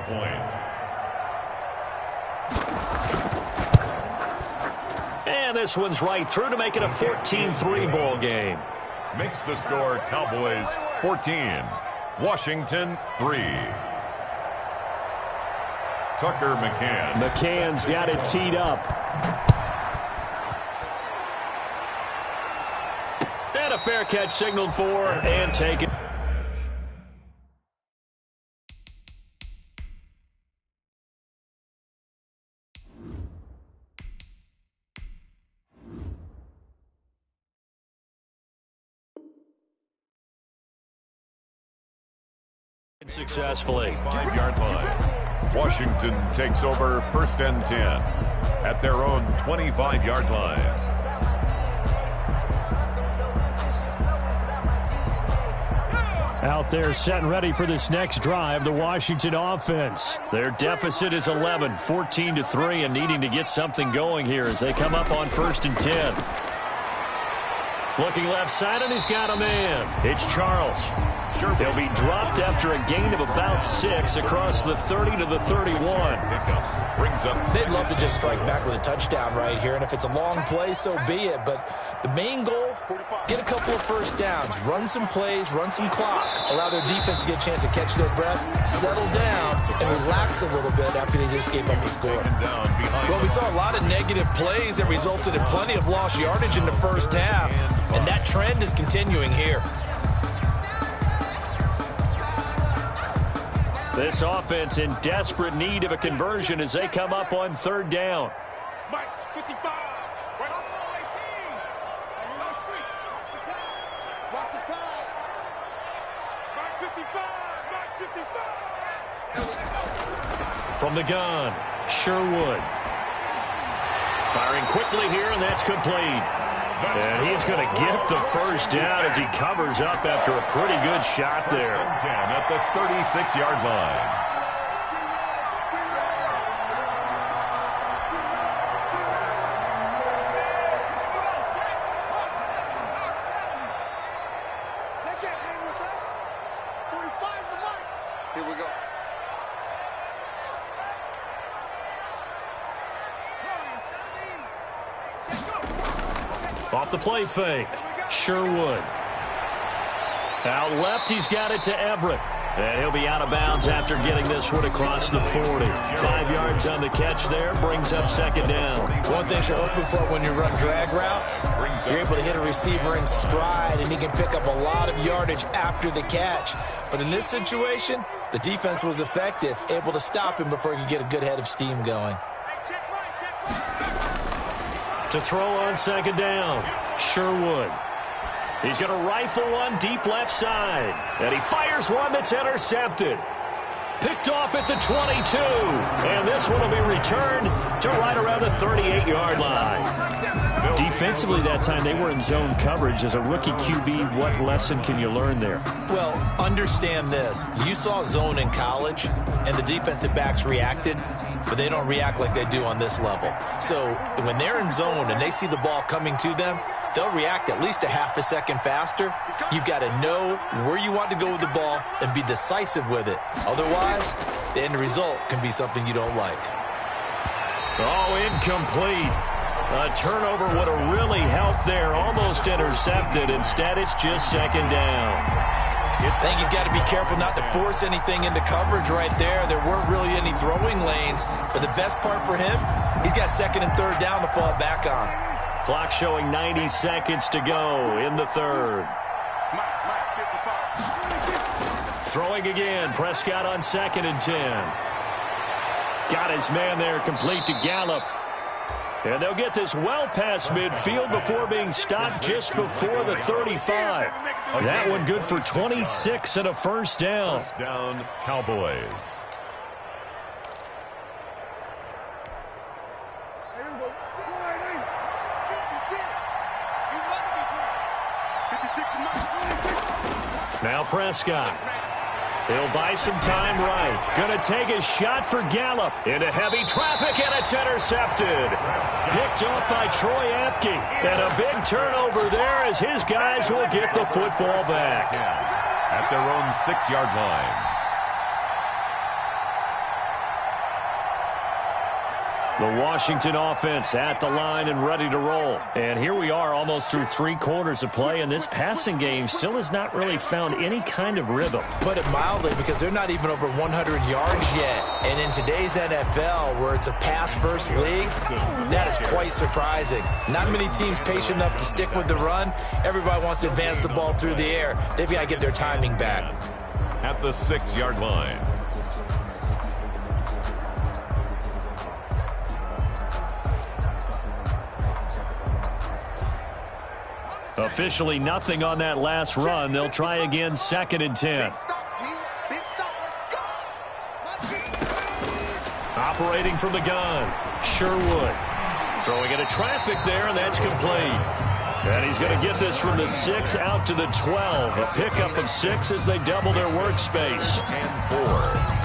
And this one's right through to make it a 14-3 ball game. Makes the score Cowboys 14, Washington 3. Tucker McCann. McCann's got it teed up. And a fair catch signaled for and taken. Successfully. 5-yard line. Washington takes over 1st and 10 at their own 25-yard line. Out there set and ready for this next drive, the Washington offense. Their deficit is 11, 14-3, and needing to get something going here as they come up on 1st and 10. Looking left side, and he's got a man. It's Charles. He'll be dropped after a gain of about 6 across the 30 to the 31. They'd love to just strike back with a touchdown right here, and if it's a long play, so be it. But the main goal, get a couple of first downs, run some plays, run some clock, allow their defense to get a chance to catch their breath, settle down, and relax a little bit after they just gave up a score. Well, we saw a lot of negative plays that resulted in plenty of lost yardage in the first half, and that trend is continuing here. This offense in desperate need of a conversion as they come up on 3rd down. Mike, 55. Right on ball 18. Watch the pass. Mike 55. Mike 55. From the gun, Sherwood. Firing quickly here, and that's complete. And he's going to get the first down as he covers up after a pretty good shot there. 10 at the 36-yard line. They can't hang with us. 45's the mark. Here we go. Off the play fake, Sherwood. Out left, he's got it to Everett. And he'll be out of bounds after getting this one across the 40. 5 yards on the catch there, brings up 2nd down. One thing you're hoping for when you run drag routes, you're able to hit a receiver in stride, and he can pick up a lot of yardage after the catch. But in this situation, the defense was effective, able to stop him before he could get a good head of steam going. To throw on 2nd down, Sherwood. He's going to rifle one deep left side. And he fires one that's intercepted. picked off at the 22. And this one will be returned to right around the 38-yard line. Defensively that time, they were in zone coverage. As a rookie QB, what lesson can you learn there? Well, understand this. You saw zone in college, and the defensive backs reacted, but they don't react like they do on this level. So when they're in zone and they see the ball coming to them, they'll react at least a half a second faster. You've got to know where you want to go with the ball and be decisive with it. Otherwise, the end result can be something you don't like. Oh, incomplete. A turnover would have really helped there. Almost intercepted. Instead, it's just second down. I think he's got to be careful not to force anything into coverage right there. There weren't really any throwing lanes. But the best part for him, he's got second and third down to fall back on. Clock showing 90 seconds to go in the third. Throwing again. Prescott on 2nd and 10. Got his man there, complete to Gallup. And they'll get this well past midfield before being stopped just before the 35. That one good for 26 and a first down. First down, Cowboys. Now Prescott. He'll buy some time right. Going to take a shot for Gallup. Into heavy traffic, and it's intercepted. Picked off by Troy Apke. And a big turnover there as his guys will get the football back. At their own 6-yard line. The Washington offense at the line and ready to roll. And here we are almost through 3 quarters of play, and this passing game still has not really found any kind of rhythm. Put it mildly, because they're not even over 100 yards yet. And in today's NFL, where it's a pass-first league, that is quite surprising. Not many teams patient enough to stick with the run. Everybody wants to advance the ball through the air. They've got to get their timing back. At the 6-yard line. Officially nothing on that last run. They'll try again, 2nd and 10. Operating from the gun, Sherwood. Throwing into traffic there, and that's complete. And he's going to get this from the 6 out to the 12. A pickup of 6 as they double their workspace. And 4.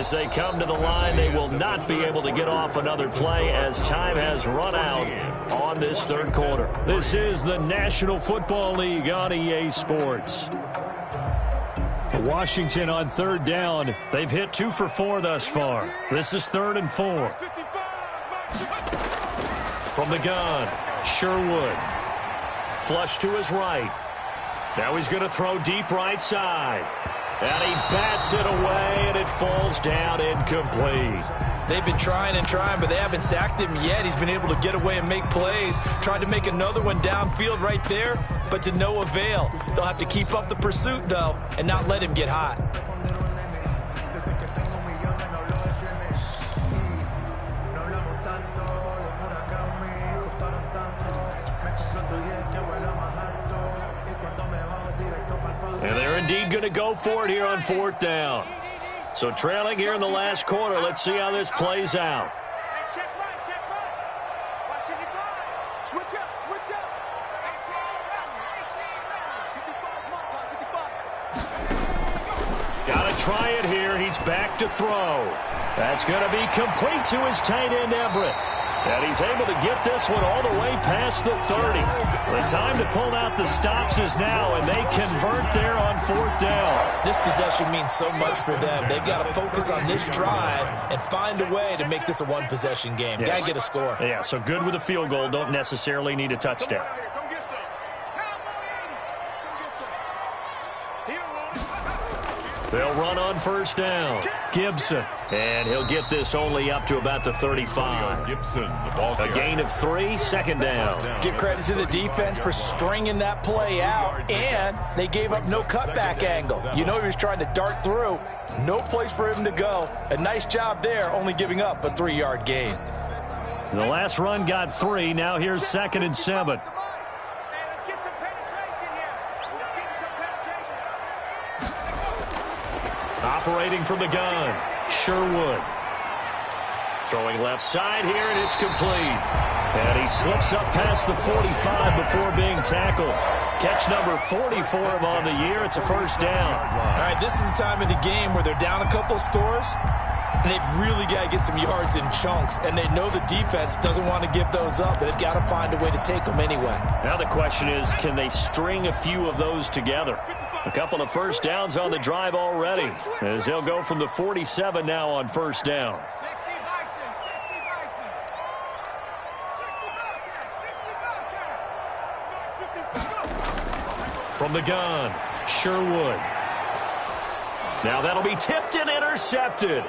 As they come to the line, they will not be able to get off another play as time has run out on this third quarter. This is the National Football League on EA Sports. Washington on 3rd down. They've hit 2 for 4 thus far. This is 3rd and 4. From the gun, Sherwood. Flush to his right. Now he's going to throw deep right side. And he bats it away, and it falls down incomplete. They've been trying and trying, but they haven't sacked him yet. He's been able to get away and make plays. Tried to make another one downfield right there, but to no avail. They'll have to keep up the pursuit, though, and not let him get hot. And they're indeed going to go for it here on 4th down. So trailing here in the last quarter. Let's see how this plays out. Got to try it here. He's back to throw. That's going to be complete to his tight end, Everett. And he's able to get this one all the way past the 30. The time to pull out the stops is now, and they convert there on 4th down. This possession means so much for them. They've got to focus on this drive and find a way to make this a one-possession game. Yes. Got to get a score. Yeah, so good with a field goal. Don't necessarily need a touchdown. They'll run on 1st down. Gibson. And he'll get this only up to about the 35. Gibson, the ball A gain of 3, 2nd down. Give credit to the defense for stringing that play out, and they gave up no cutback angle. You know he was trying to dart through. No place for him to go. A nice job there, only giving up a 3-yard gain. The last run got 3. Now here's 2nd and 7. Let's get some penetration here. Let's get some penetration. Operating from the gun, Sherwood. Throwing left side here, and it's complete. And he slips up past the 45 before being tackled. Catch number 40 for him on the year. It's a first down. All right, this is the time of the game where they're down a couple scores, and they've really got to get some yards in chunks, and they know the defense doesn't want to give those up, but they've got to find a way to take them anyway. Now the question is, can they string a few of those together? A couple of first downs on the drive already, as they'll go from the 47 now on first down. From the gun, Sherwood. Now that'll be tipped and intercepted.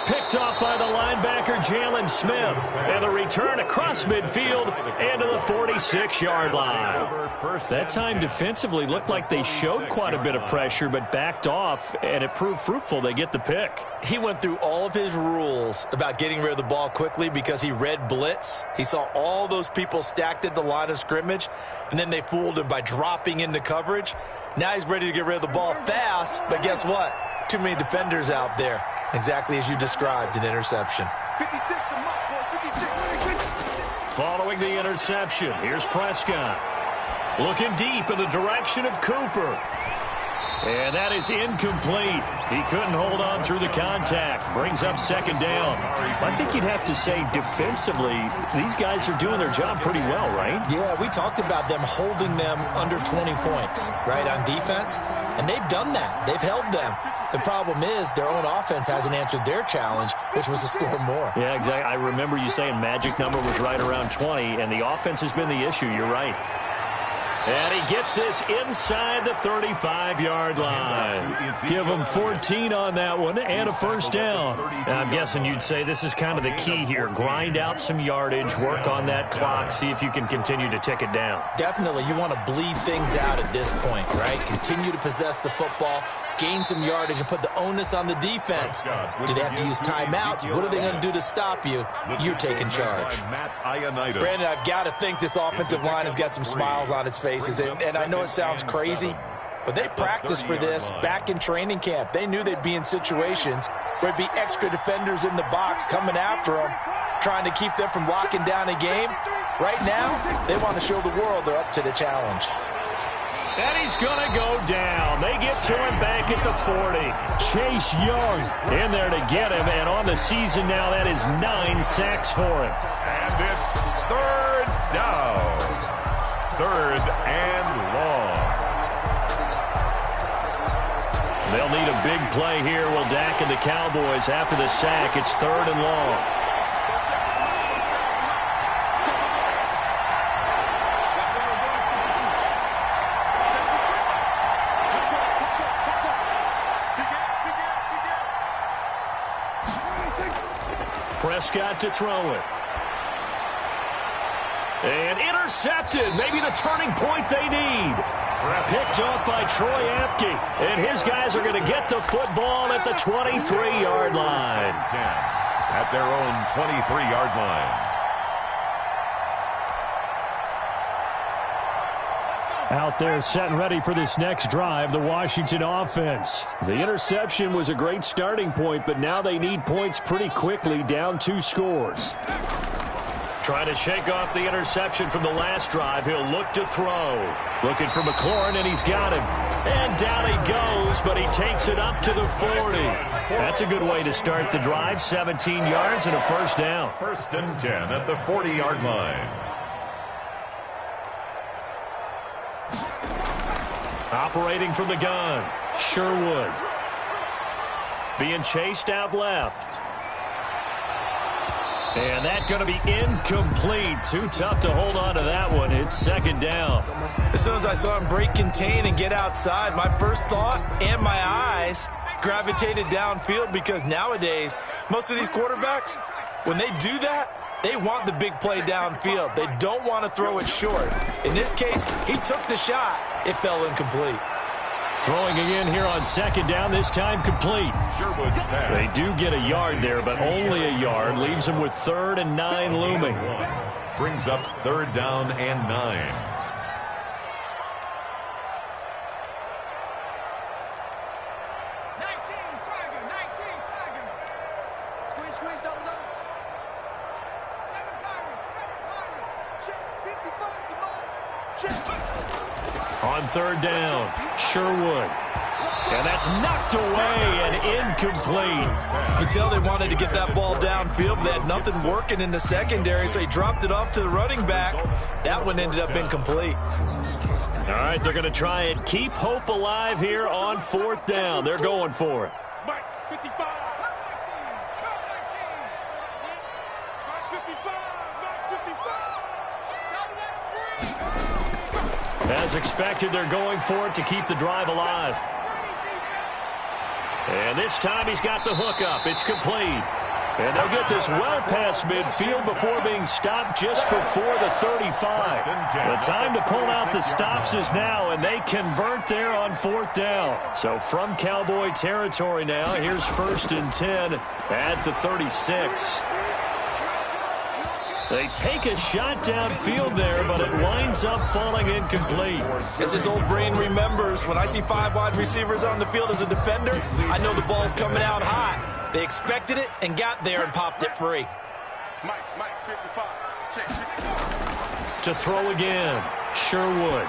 Picked off by the linebacker, Jalen Smith. And the return across midfield into the 46-yard line. That time defensively looked like they showed quite a bit of pressure, but backed off, and it proved fruitful. They get the pick. He went through all of his rules about getting rid of the ball quickly because he read blitz. He saw all those people stacked at the line of scrimmage, and then they fooled him by dropping into coverage. Now he's ready to get rid of the ball fast, but guess what? Too many defenders out there. Exactly as you described, an interception. 56 to Mark, 56. Following the interception, here's Prescott. Looking deep in the direction of Cooper. And that is incomplete. He couldn't hold on through the contact. Brings up 2nd down. I think you'd have to say defensively, these guys are doing their job pretty well, right? Yeah, we talked about them holding them under 20 points, right, on defense. And they've done that. They've held them. The problem is their own offense hasn't answered their challenge, which was to score more. Yeah, exactly. I remember you saying magic number was right around 20, and the offense has been the issue. You're right. And he gets this inside the 35-yard line. Give him 14 on that one and a first down. Now, I'm guessing you'd say this is kind of the key here. Grind out some yardage, work on that clock, see if you can continue to tick it down. Definitely. You want to bleed things out at this point, right? Continue to possess the football, gain some yardage, and put the onus on the defense. Do they have to use timeouts? What are they going to do to stop you? You're taking charge. Brandon, I've got to think this offensive line has got some smiles on its face. And I know it sounds crazy, but they practiced for this back in training camp. They knew they'd be in situations where there'd be extra defenders in the box coming after them, trying to keep them from locking down a game. Right now, they want to show the world they're up to the challenge. And he's going to go down. They get to him back at the 40. Chase Young in there to get him. And on the season now, that is 9 sacks for him. And it's 3rd down. 3rd and long. They'll need a big play here. Will Dak and the Cowboys after the sack. It's 3rd and long. Prescott to throw it. And intercepted. Maybe the turning point they need. Picked off by Troy Apke. And his guys are going to get the football at the 23-yard line. At their own 23-yard line. Out there set and ready for this next drive, the Washington offense. The interception was a great starting point, but now they need points pretty quickly, down 2 scores. Trying to shake off the interception from the last drive. He'll look to throw. Looking for McLaurin, and he's got him. And down he goes, but he takes it up to the 40. That's a good way to start the drive. 17 yards and a first down. 1st and 10 at the 40-yard line. Operating from the gun, Sherwood. Being chased out left. And that's going to be incomplete. Too tough to hold on to that one. It's 2nd down. As soon as I saw him break contain and get outside, my first thought and my eyes gravitated downfield, because nowadays, most of these quarterbacks, when they do that, they want the big play downfield. They don't want to throw it short. In this case, he took the shot. It fell incomplete. Throwing again here on second down, this time complete. They do get a yard there, but only a yard. Leaves them with 3rd and 9 looming. Brings up 3rd down and 9. On 3rd down, Sherwood. And that's knocked away and incomplete. You can tell they wanted to get that ball downfield, but they had nothing working in the secondary, so he dropped it off to the running back. That one ended up incomplete. All right, they're going to try and keep hope alive here on 4th down. They're going for it. Mike, 55. Mike 55. As expected, they're going for it to keep the drive alive. And this time he's got the hook up. It's complete. And they'll get this well past midfield before being stopped just before the 35. The time to pull out the stops is now, and they convert there on 4th down. So from Cowboy territory now, here's 1st and 10 at the 36. They take a shot downfield there, but it winds up falling incomplete. As his old brain remembers, when I see 5 wide receivers on the field as a defender, I know the ball's coming out hot. They expected it and got there and popped it free. Mike, 55. Check. To throw again, Sherwood.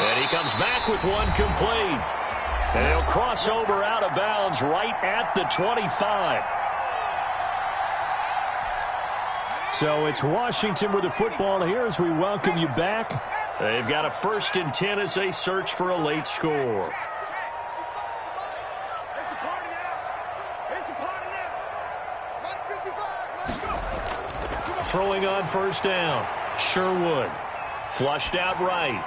And he comes back with one complete. And he'll cross over out of bounds right at the 25. So it's Washington with the football here as we welcome you back. They've got a 1st and 10 as they search for a late score. Throwing on 1st down, Sherwood. Flushed out right.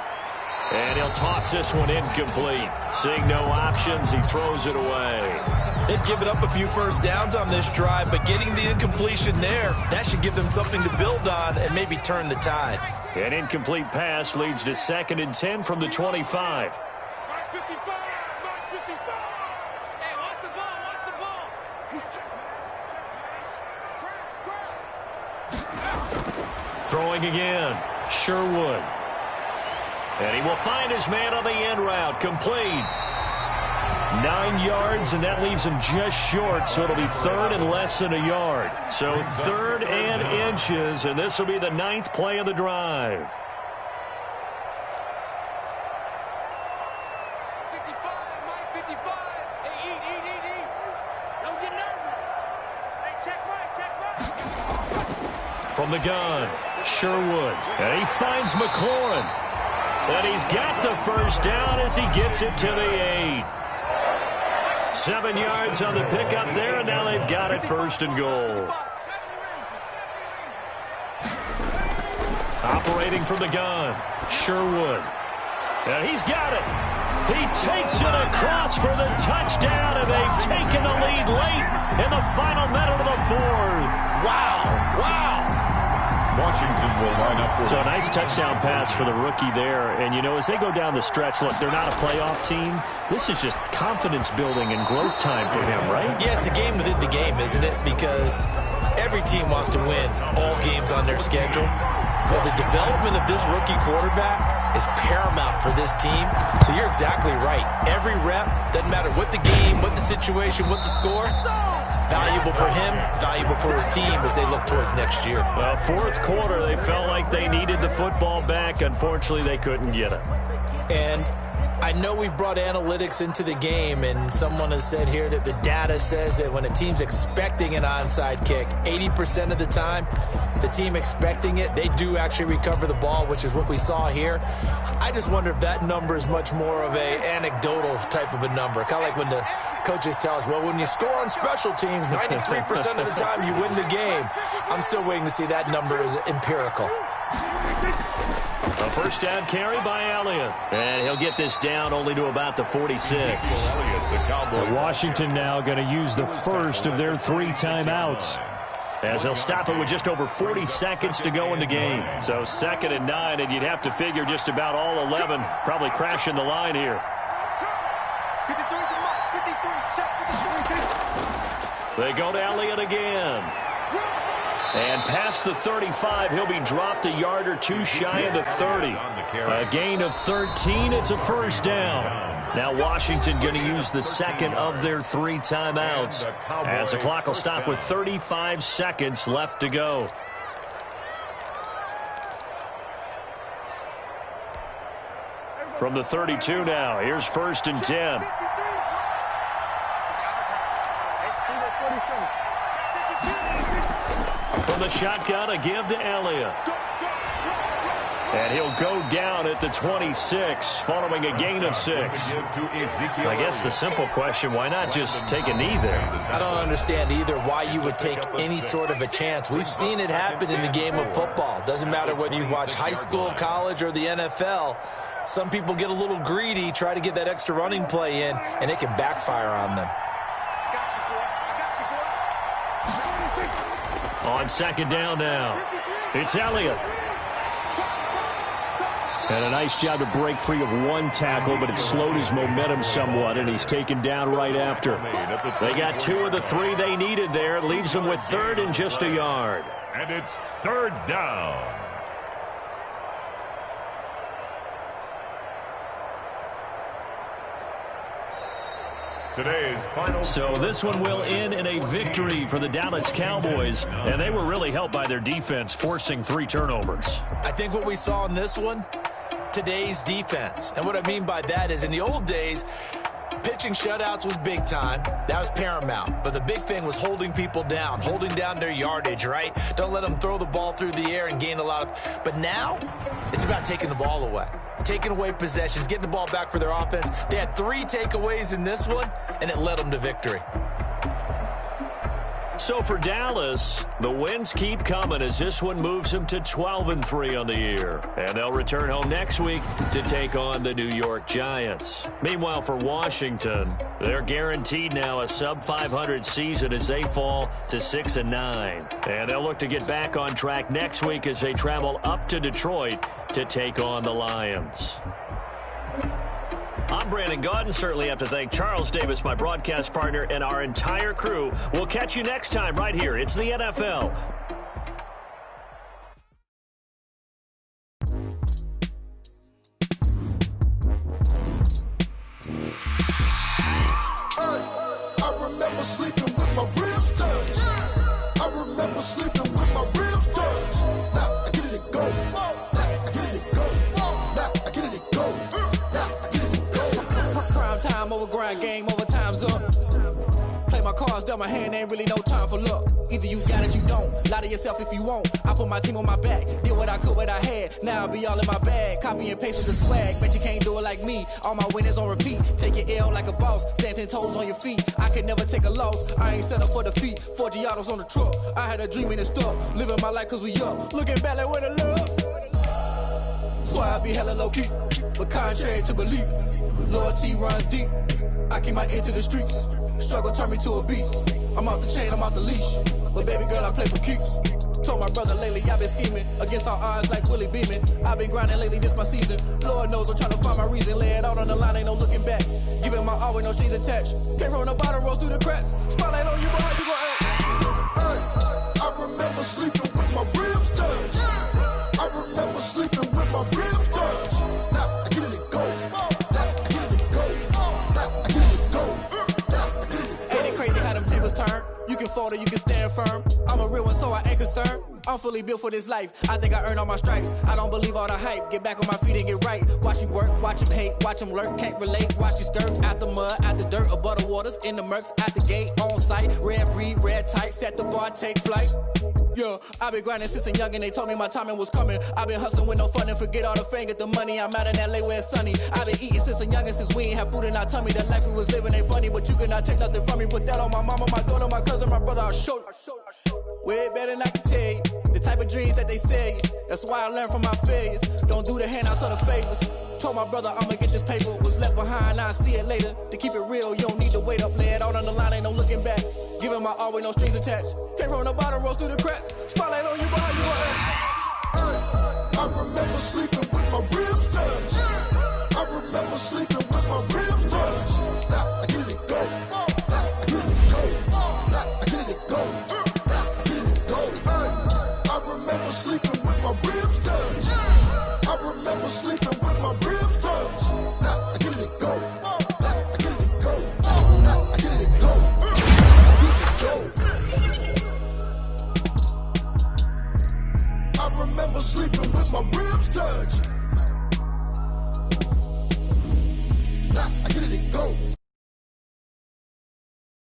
And he'll toss this one incomplete. Seeing no options, he throws it away. They've given up a few 1st downs on this drive, but getting the incompletion there, that should give them something to build on and maybe turn the tide. An incomplete pass leads to 2nd and 10 from the 25. Mike 55. Hey, watch the ball. He's crash. Throwing again, Sherwood. And he will find his man on the end route. Complete. 9 yards, and that leaves him just short, so it'll be 3rd and less than a yard. So 3rd and inches, and this will be the 9th play of the drive. 55, Mike 55. Hey, eat. Don't get nervous. Hey, check right. From the gun, Sherwood. And he finds McLaurin. And he's got the 1st down as he gets it to the 8. 7 yards on the pickup there, and now they've got it 1st and goal. Operating from the gun, Sherwood. And he's got it. He takes it across for the touchdown, and they've taken the lead late in the final minute of the 4th. Wow. Washington will line up. So a nice touchdown pass for the rookie there. And, you know, as they go down the stretch, look, they're not a playoff team. This is just confidence building and growth time for him, right? Yeah, it's a game within the game, isn't it? Because every team wants to win all games on their schedule. But the development of this rookie quarterback is paramount for this team. So you're exactly right. Every rep, doesn't matter what the game, what the situation, what the score, valuable for him, valuable for his team as they look towards next year. Well, 4th quarter, they felt like they needed the football back. Unfortunately, they couldn't get it. And I know we brought analytics into the game, and someone has said here that the data says that when a team's expecting an onside kick, 80% of the time, the team expecting it, they do actually recover the ball, which is what we saw here. I just wonder if that number is much more of a anecdotal type of a number. Kind of like when the coaches tell us, well, when you score on special teams, 93% of the time you win the game. I'm still waiting to see that number as empirical. A 1st down carry by Elliott. And he'll get this down only to about the 46. Washington now going to use the first of their 3 timeouts. as they'll stop it with just over 40 seconds to go in the game. So 2nd and 9, and you'd have to figure just about all 11 probably crashing the line here. They go to Elliott again. And past the 35, he'll be dropped a yard or two shy of the 30. A gain of 13, it's a first down. Now Washington going to use the second of their 3 timeouts, as the clock will stop with 35 seconds left to go. From the 32 now, here's 1st and 10. From the shotgun, a give to Elliott. And he'll go down at the 26, following a gain of 6. I guess the simple question, why not just take a knee there? I don't understand either why you would take any sort of a chance. We've seen it happen in the game of football. Doesn't matter whether you watch high school, college, or the NFL. Some people get a little greedy, try to get that extra running play in, and it can backfire on them. On 2nd down now, it's Elliott. And a nice job to break free of 1 tackle, but it slowed his momentum somewhat, and he's taken down right after. They got 2 of the 3 they needed there. It leaves them with 3rd and just a yard. And it's 3rd down. Today's final. So this one will end in a victory for the Dallas Cowboys, and they were really helped by their defense, forcing 3 turnovers. I think what we saw in this one, today's defense. And what I mean by that is in the old days, pitching shutouts was big time. That was paramount. But the big thing was holding people down, holding down their yardage, right? Don't let them throw the ball through the air and gain a lot of. But now, it's about taking the ball away. Taking away possessions, getting the ball back for their offense. They had 3 takeaways in this one, and it led them to victory. So for Dallas, the wins keep coming as this one moves them to 12-3 on the year. And they'll return home next week to take on the New York Giants. Meanwhile, for Washington, they're guaranteed now a sub-500 season as they fall to 6-9. And they'll look to get back on track next week as they travel up to Detroit to take on the Lions. I'm Brandon Gaudin. Certainly have to thank Charles Davis, my broadcast partner, and our entire crew. We'll catch you next time right here. It's the NFL. I remember sleeping with my ribs touched. I remember sleeping with my ribs touched. Now I get it and go. Now I get it and go. Now I get it and go. Time over grind, game over, time's up. Play my cards, dealt my hand, ain't really no time for luck. Either you got it, you don't. Lie to yourself if you won't. I put my team on my back, did what I could, what I had. Now I'll be all in my bag, copy and paste with the swag. Bet you can't do it like me, all my winners on repeat. Take your L like a boss, stand 10 toes on your feet. I can never take a loss, I ain't set up for defeat. 4 Giottos on the truck, I had a dream and it stuck. Living my life cause we up, looking back like where the love. So I be hella low key, but contrary to belief. Loyalty runs deep. I keep my ear to the streets. Struggle turned me to a beast. I'm off the chain, I'm off the leash. But baby girl, I play for keeps. Told my brother lately I've been scheming against all odds like Willie Beeman. I've been grinding lately, this my season. Lord knows I'm trying to find my reason. Lay it out on the line, ain't no looking back. Giving my all with no strings attached. Came from the bottom, rose through the cracks. Spotlight on you, but how you gon' act? I remember sleeping with my ribs touched. I remember sleeping with my ribs touched. Now I get it and go. Turn. You can fold or you can stand firm. I'm a real one, so I ain't concerned. I'm fully built for this life. I think I earned all my stripes. I don't believe all the hype. Get back on my feet and get right. Watch you work, watch him hate, watch him lurk. Can't relate, watch you skirt. Out the mud, out the dirt, above the waters, in the murks, out the gate, on site. Red breed, red tight, set the bar, take flight. Yeah, I've been grinding since a youngin', they told me my timing was coming. I've been hustling with no fun and forget all the fame, get the money. I'm out in LA where it's sunny. I've been eating since a youngin', since we ain't have food in our tummy. The life we was living ain't funny, but you cannot take nothing from me. Put that on my mama, my daughter, my cousin, my brother, I'll show you. Way better than I can tell you. The type of dreams that they sell you. That's why I learned from my failures. Don't do the handouts or the favors. Told my brother I'ma get this paper. Was left behind, I'll see it later. To keep it real, you don't need to wait up. Lay it out on the line, ain't no looking back. Giving my all with no strings attached. Came from the bottom, rose through the cracks. Spotlight on you, behind you, I remember sleeping with my ribs touched. I remember sleeping with my ribs touched. Now I get it go. Now I get it go. Now I get it go. Now I get it go. I remember sleeping with my ribs touched. I remember sleeping with my ribs touched. Now I get it go. Now I get it go. Now I get it go. I remember sleeping with my ribs touched. Now I get it go.